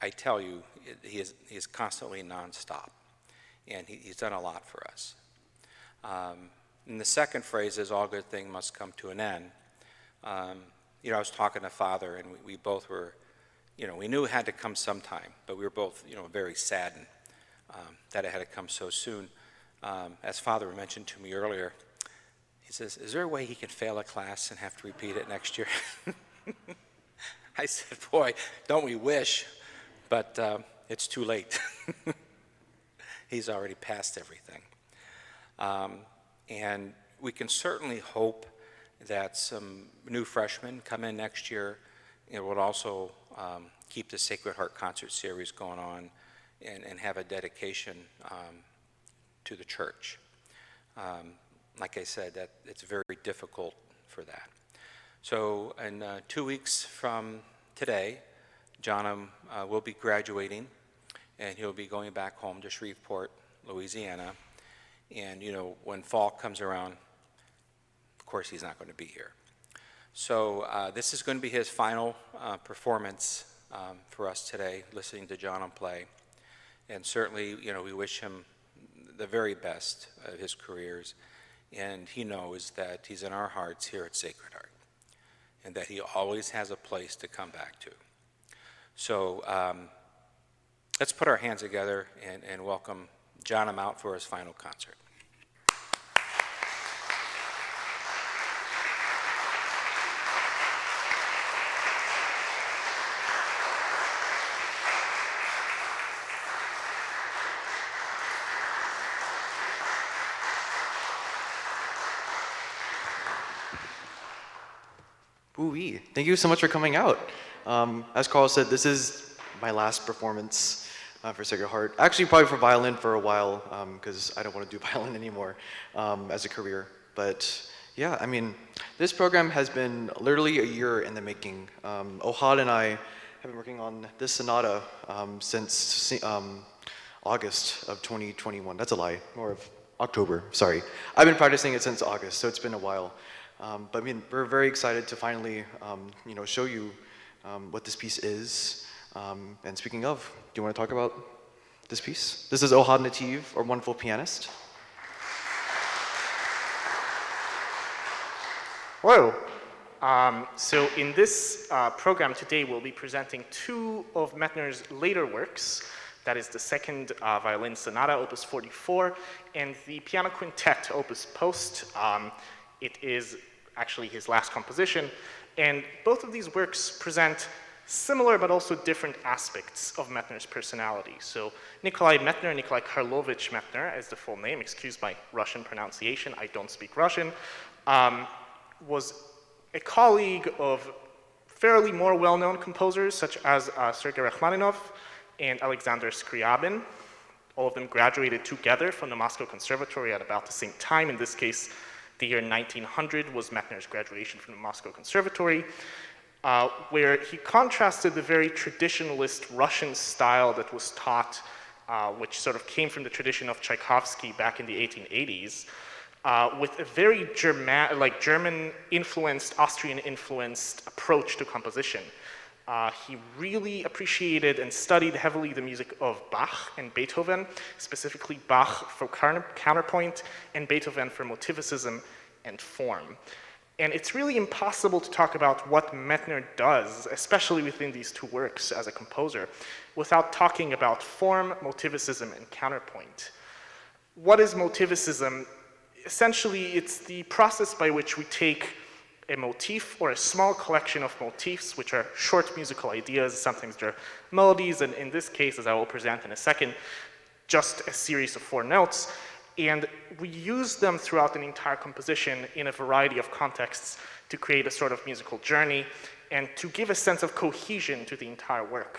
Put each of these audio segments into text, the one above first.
I tell you, he is constantly nonstop, and he's done a lot for us. And the second phrase is, all good things must come to an end. You know, I was talking to Father, and we both were, you know, we knew it had to come sometime, but we were both, you know, very saddened that it had to come so soon. As Father mentioned to me earlier, he says, is there a way he can fail a class and have to repeat it next year? I said, boy, don't we wish, but it's too late. He's already passed everything. And we can certainly hope that some new freshmen come in next year. It would also keep the Sacred Heart Concert Series going on and have a dedication to the church. Like I said, that it's very difficult for that. So in 2 weeks from today, Johnum will be graduating, and he'll be going back home to Shreveport, Louisiana. And you know, when fall comes around, of course he's not going to be here. So this is going to be his final performance for us today, listening to Johnum play. And certainly, you know, we wish him the very best of his careers. And he knows that he's in our hearts here at Sacred Heart, and that he always has a place to come back to. So let's put our hands together and welcome Johnum out for his final concert. Ooh-wee. Thank you so much for coming out. As Carl said, this is my last performance for Sacred Heart. Actually, probably for violin for a while, because I don't want to do violin anymore as a career. But yeah, I mean, this program has been literally a year in the making. Ohad and I have been working on this sonata since August of 2021. That's a lie, more of October, sorry. I've been practicing it since August, so it's been a while. But I mean, we're very excited to finally, you know, show you what this piece is. And speaking of, do you want to talk about this piece? This is Ohad Nativ, our wonderful pianist. Hello. So in this program today, we'll be presenting two of Medtner's later works. That is the second Violin Sonata, Opus 44, and the Piano Quintet, Opus Post. It is actually his last composition, and both of these works present similar but also different aspects of Medtner's personality. So Nikolai Medtner, Nikolai Karlovich Medtner is the full name, excuse my Russian pronunciation, I don't speak Russian, was a colleague of fairly more well-known composers such as Sergei Rachmaninoff and Alexander Scriabin. All of them graduated together from the Moscow Conservatory at about the same time. In this case, the year 1900 was Medtner's graduation from the Moscow Conservatory, where he contrasted the very traditionalist Russian style that was taught, which sort of came from the tradition of Tchaikovsky back in the 1880s, with a very German-influenced, Austrian-influenced approach to composition. He really appreciated and studied heavily the music of Bach and Beethoven, specifically Bach for counterpoint and Beethoven for motivicism and form. And it's really impossible to talk about what Medtner does, especially within these two works as a composer, without talking about form, motivicism, and counterpoint. What is motivicism? Essentially, it's the process by which we take a motif or a small collection of motifs, which are short musical ideas. Sometimes they're melodies, and in this case, as I will present in a second, just a series of 4 notes. And we use them throughout an entire composition in a variety of contexts to create a sort of musical journey and to give a sense of cohesion to the entire work.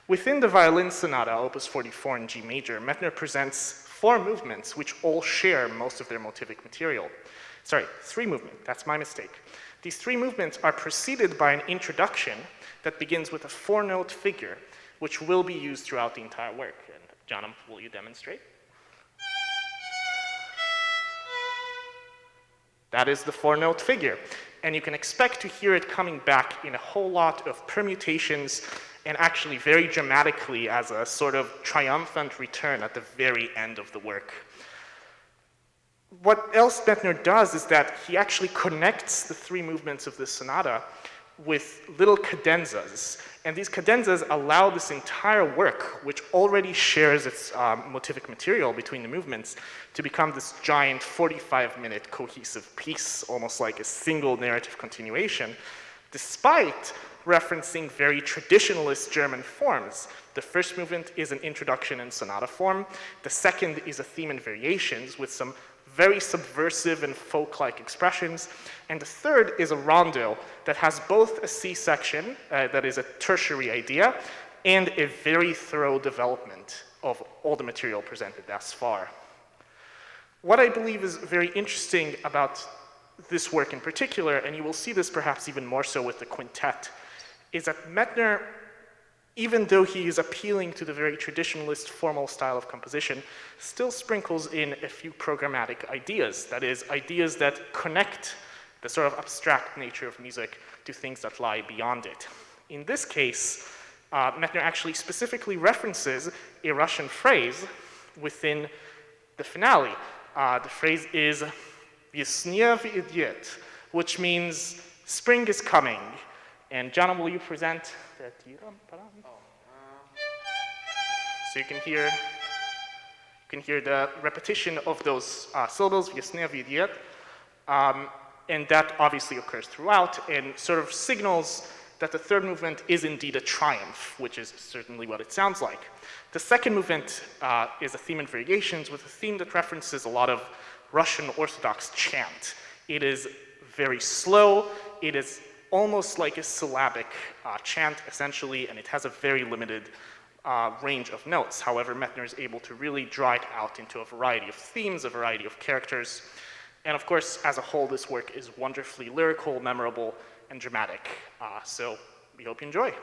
Within the Violin Sonata, Opus 44 in G major, Medtner presents 4 movements which all share most of their motivic material. Sorry, 3 movements, that's my mistake. These 3 movements are preceded by an introduction that begins with a 4-note figure, which will be used throughout the entire work. And Johnum, will you demonstrate? That is the 4-note figure. And you can expect to hear it coming back in a whole lot of permutations and actually very dramatically as a sort of triumphant return at the very end of the work. What else Medtner does is that he actually connects the three movements of this sonata with little cadenzas. And these cadenzas allow this entire work, which already shares its motivic material between the movements, to become this giant 45-minute cohesive piece, almost like a single narrative continuation, despite referencing very traditionalist German forms. The first movement is an introduction in sonata form. The second is a theme and variations with some very subversive and folk-like expressions. And the third is a rondo that has both a C section, that is a tertiary idea, and a very thorough development of all the material presented thus far. What I believe is very interesting about this work in particular, and you will see this perhaps even more so with the quintet, is that Medtner, even though he is appealing to the very traditionalist formal style of composition, still sprinkles in a few programmatic ideas. That is, ideas that connect the sort of abstract nature of music to things that lie beyond it. In this case, Medtner actually specifically references a Russian phrase within the finale. The phrase is "Весна идет," which means spring is coming. And Johnum, will you present the so you can hear the repetition of those syllables, "Весна идет," and that obviously occurs throughout and sort of signals that the third movement is indeed a triumph, which is certainly what it sounds like. The second movement is a theme and variations with a theme that references a lot of Russian Orthodox chant. It is very slow, it is almost like a syllabic chant, essentially, and it has a very limited range of notes. However, Medtner is able to really draw it out into a variety of themes, a variety of characters. And of course, as a whole, this work is wonderfully lyrical, memorable, and dramatic. So we hope you enjoy.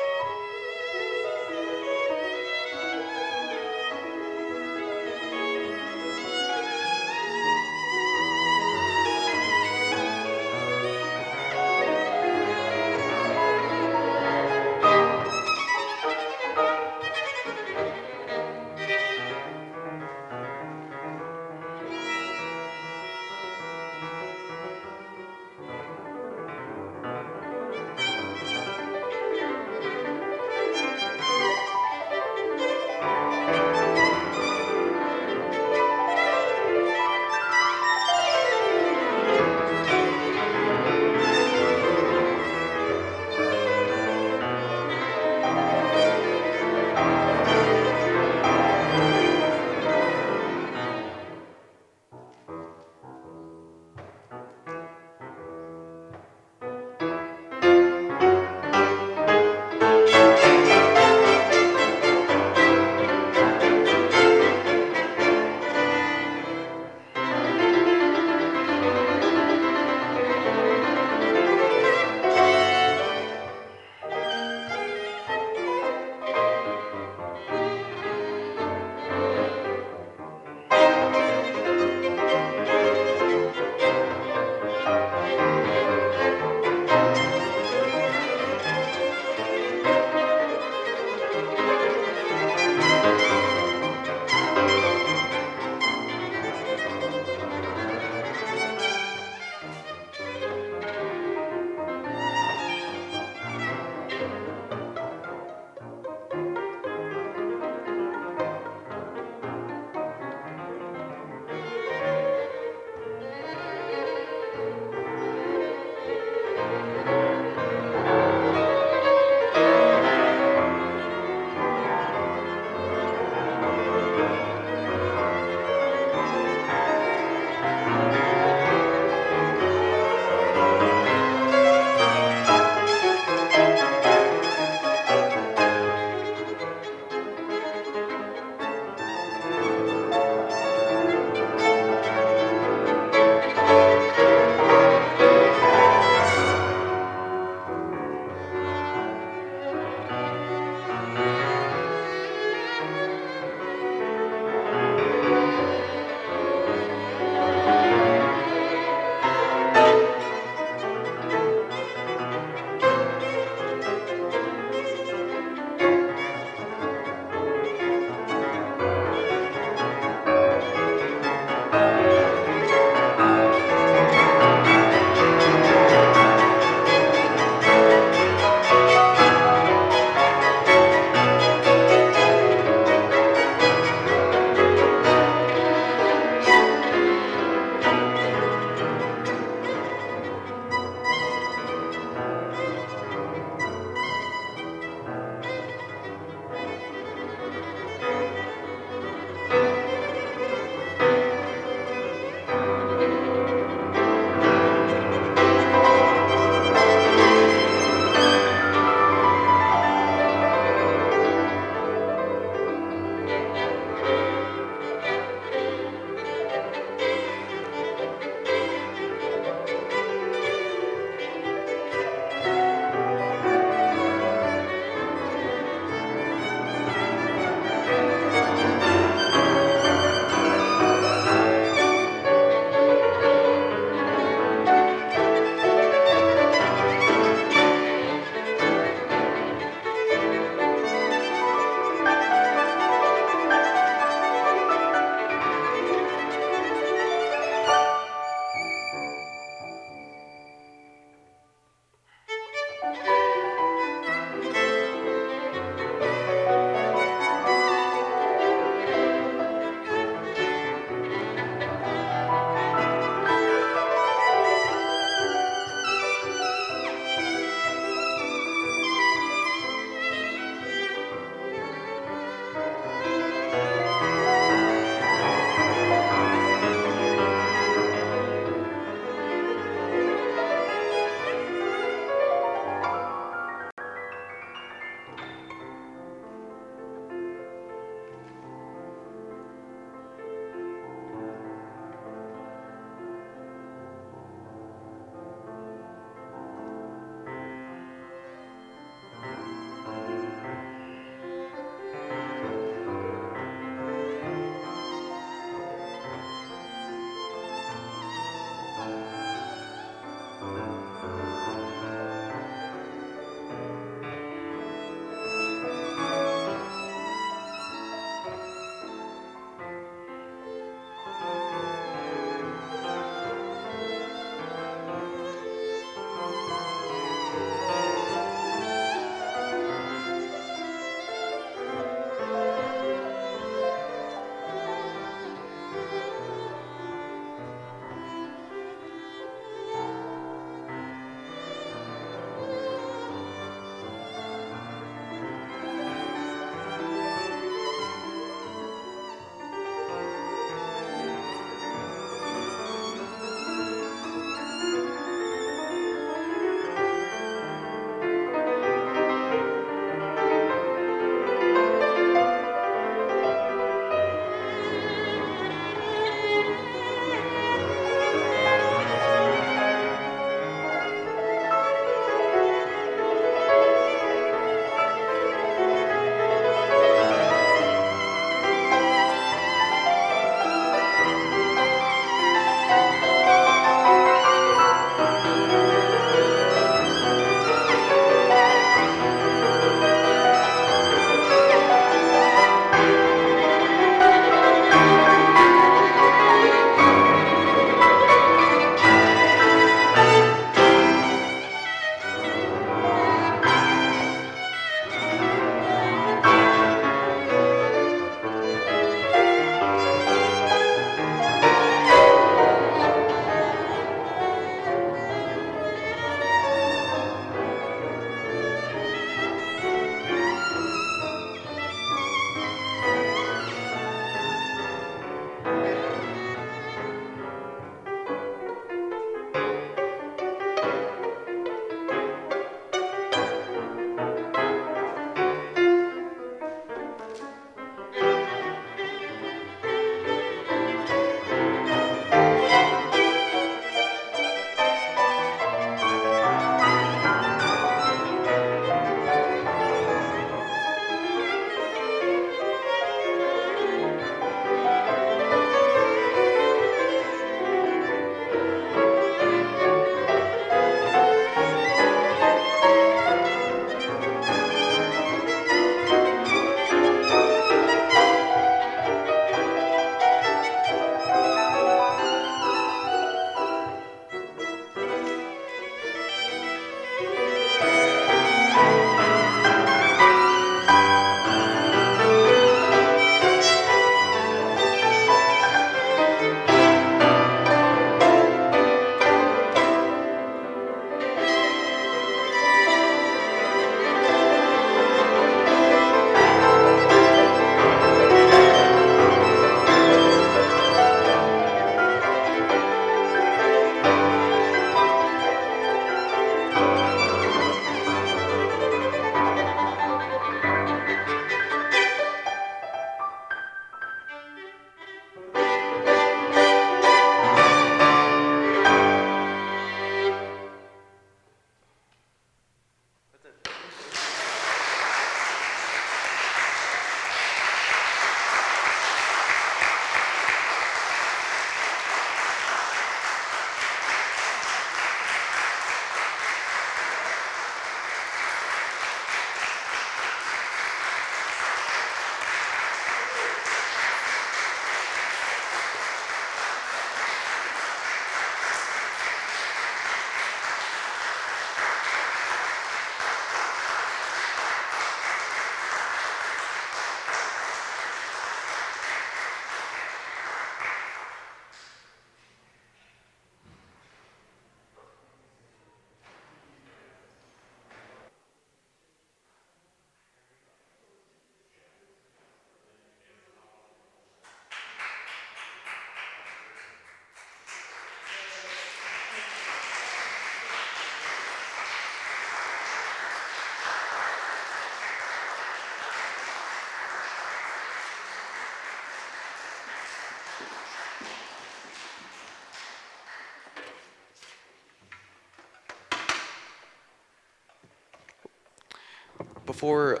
before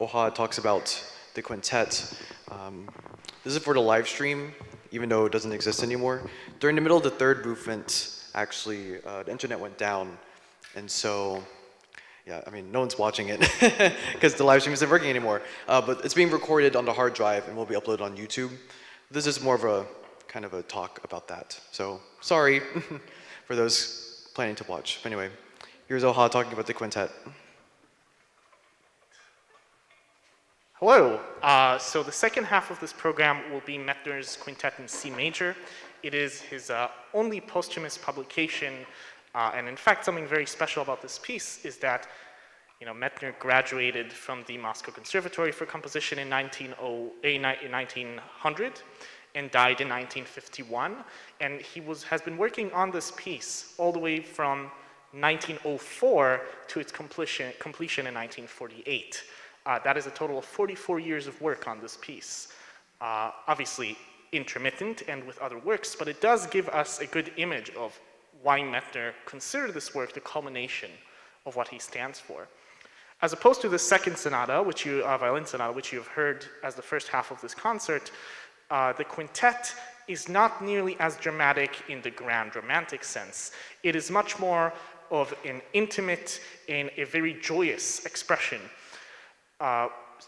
Ohad talks about the quintet, this is for the live stream, even though it doesn't exist anymore. During the middle of the third movement, actually, the internet went down. And so, yeah, I mean, no one's watching it because the live stream isn't working anymore. But it's being recorded on the hard drive and will be uploaded on YouTube. This is more of a kind of a talk about that. So, sorry for those planning to watch. But anyway, here's Ohad talking about the quintet. Hello. So the second half of this program will be Medtner's Quintet in C major. It is his only posthumous publication, and in fact, something very special about this piece is that, Medtner graduated from the Moscow Conservatory for Composition in 1900 and died in 1951, and he has been working on this piece all the way from 1904 to its completion in 1948. That is a total of 44 years of work on this piece. Obviously intermittent and with other works, but it does give us a good image of why Medtner considered this work the culmination of what he stands for. As opposed to the second sonata, Violin Sonata, which you have heard as the first half of this concert, the quintet is not nearly as dramatic in the grand romantic sense. It is much more of an intimate and a very joyous expression.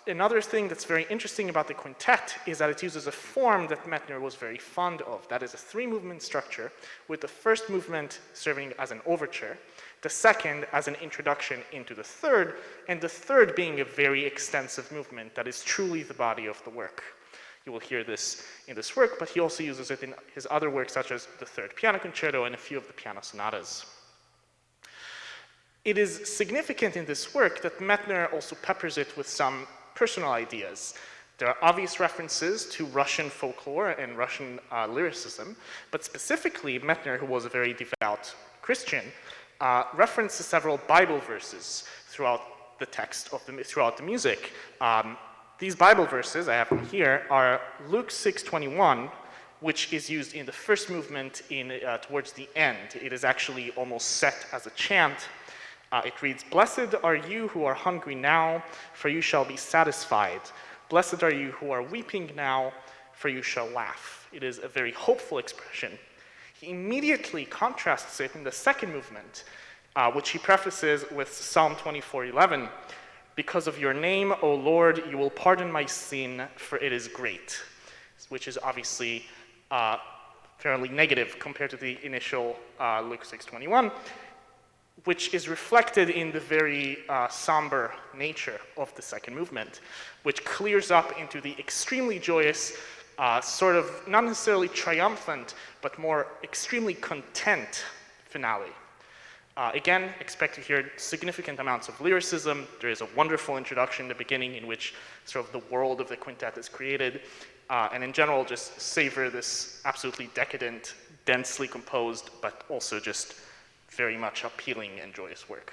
Another thing that's very interesting about the quintet is that it uses a form that Medtner was very fond of. That is a three-movement structure, with the first movement serving as an overture, the second as an introduction into the third, and the third being a very extensive movement that is truly the body of the work. You will hear this in this work, but he also uses it in his other works, such as the third piano concerto and a few of the piano sonatas. It is significant in this work that Medtner also peppers it with some personal ideas. There are obvious references to Russian folklore and Russian lyricism, but specifically Medtner, who was a very devout Christian, references several Bible verses throughout the text of throughout the music. These Bible verses, I have them here, are Luke 6:21, which is used in the first movement towards the end. It is actually almost set as a chant. It reads, "Blessed are you who are hungry now, for you shall be satisfied. Blessed are you who are weeping now, for you shall laugh." It is a very hopeful expression. He immediately contrasts it in the second movement, which he prefaces with Psalm 24:11. "Because of your name, O Lord, you will pardon my sin, for it is great," which is obviously fairly negative compared to the initial Luke 6:21. Which is reflected in the very somber nature of the second movement, which clears up into the extremely joyous, sort of not necessarily triumphant, but more extremely content finale. Again, expect to hear significant amounts of lyricism. There is a wonderful introduction in the beginning in which sort of the world of the quintet is created, and in general, just savor this absolutely decadent, densely composed, but also just very much appealing and joyous work.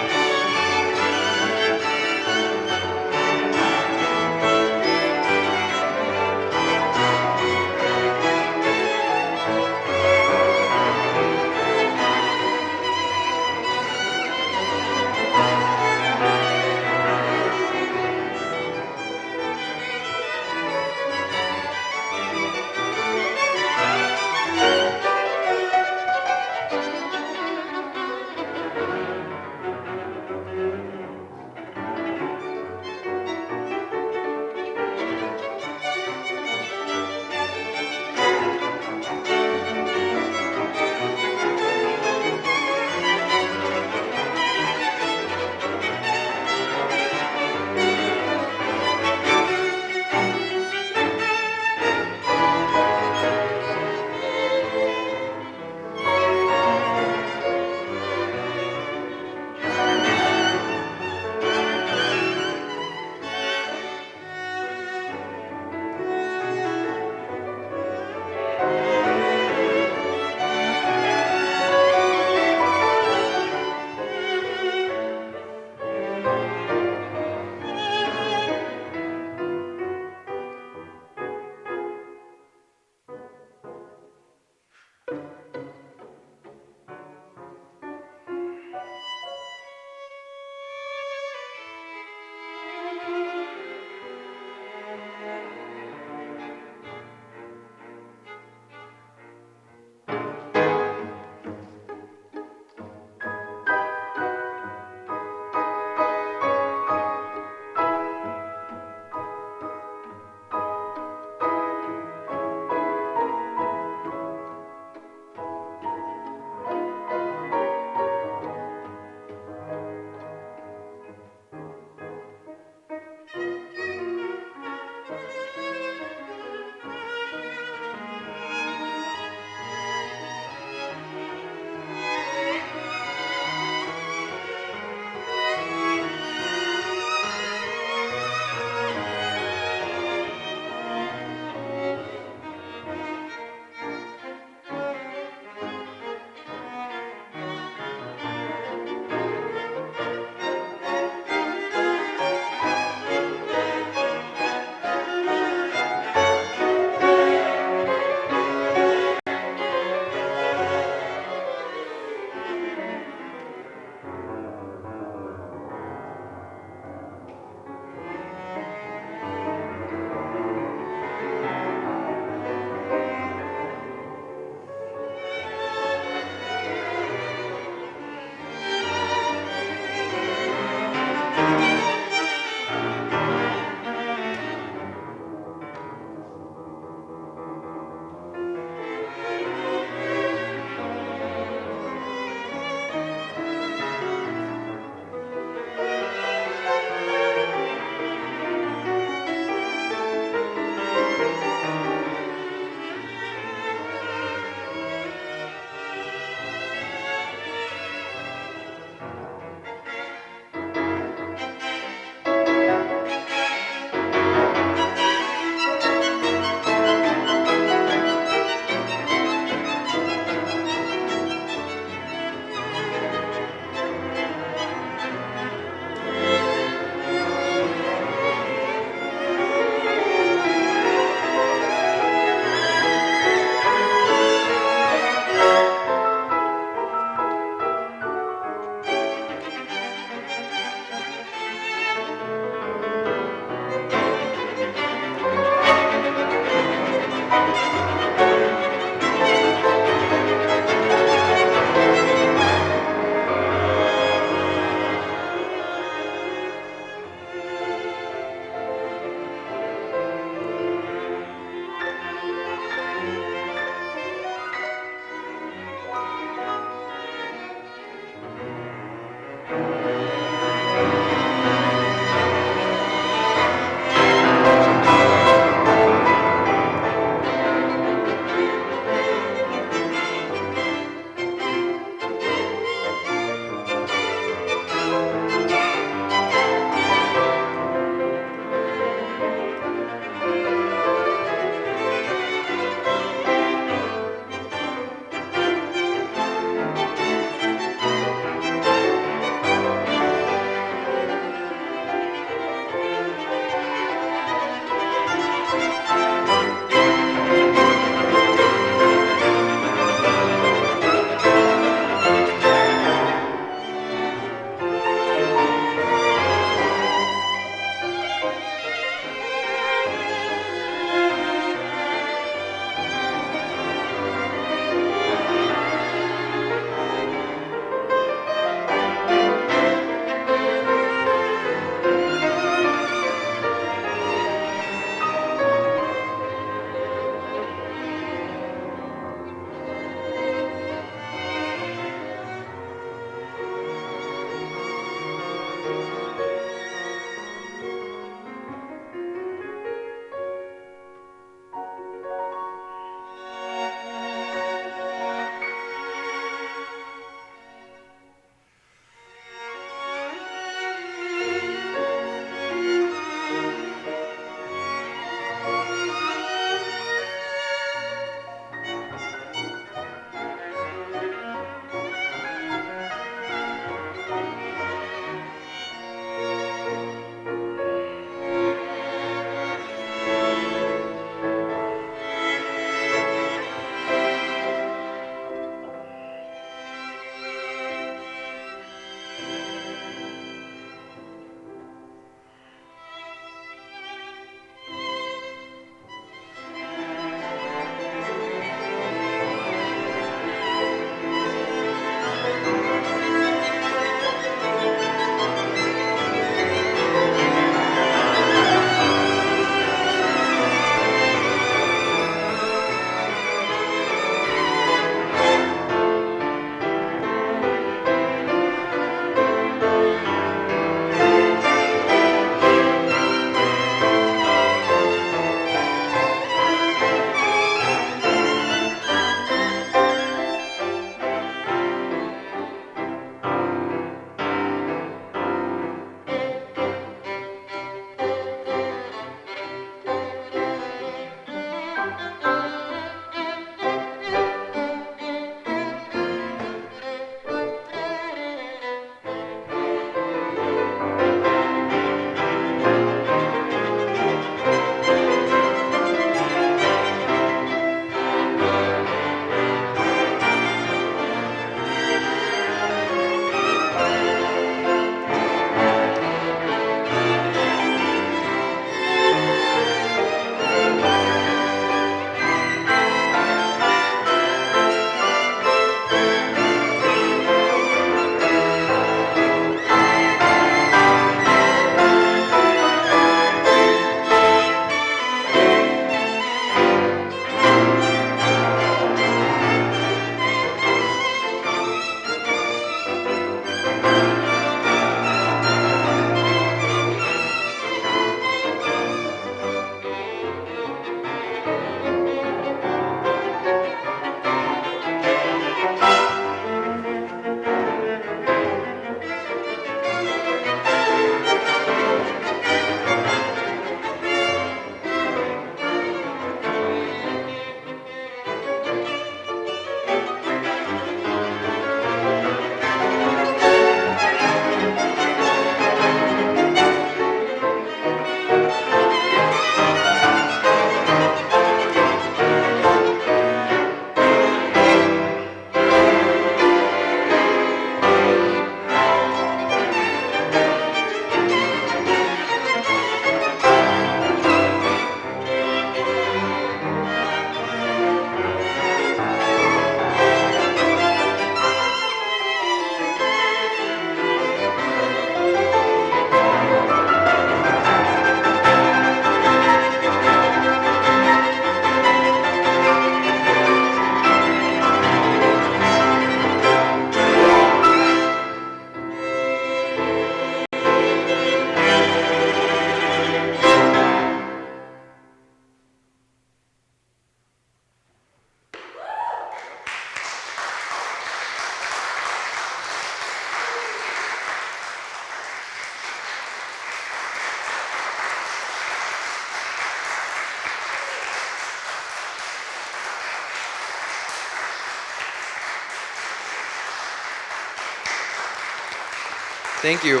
Thank you.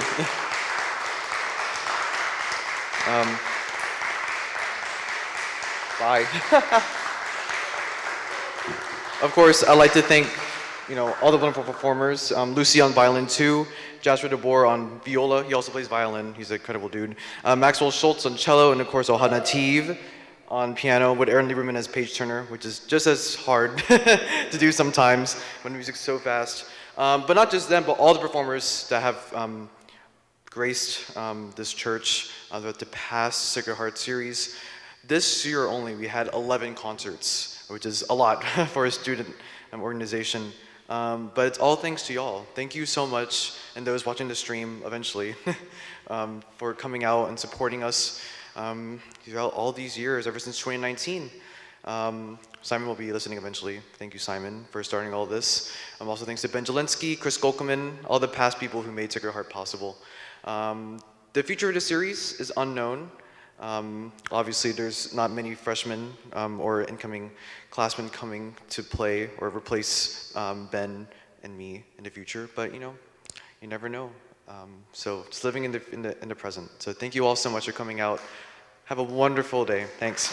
Bye. Of course, I'd like to thank, all the wonderful performers. Lucy on violin 2, Jasper deBoor on viola. He also plays violin. He's an incredible dude. Maxwell Schultz on cello, and of course, Ohad Nativ on piano with Aaron Lieberman as page turner, which is just as hard to do sometimes when the music's so fast. But not just them, but all the performers that have graced this church throughout the past Sacred Heart series. This year only, we had 11 concerts, which is a lot for a student organization. But it's all thanks to y'all. Thank you so much, and those watching the stream eventually, for coming out and supporting us throughout all these years, ever since 2019. Simon will be listening eventually. Thank you, Simon, for starting all this. Also thanks to Ben Jelinski, Chris Golkeman, all the past people who made Sacred Heart possible. The future of the series is unknown. Obviously, there's not many freshmen or incoming classmen coming to play or replace Ben and me in the future, but you never know. So just living in the present. So thank you all so much for coming out. Have a wonderful day. Thanks.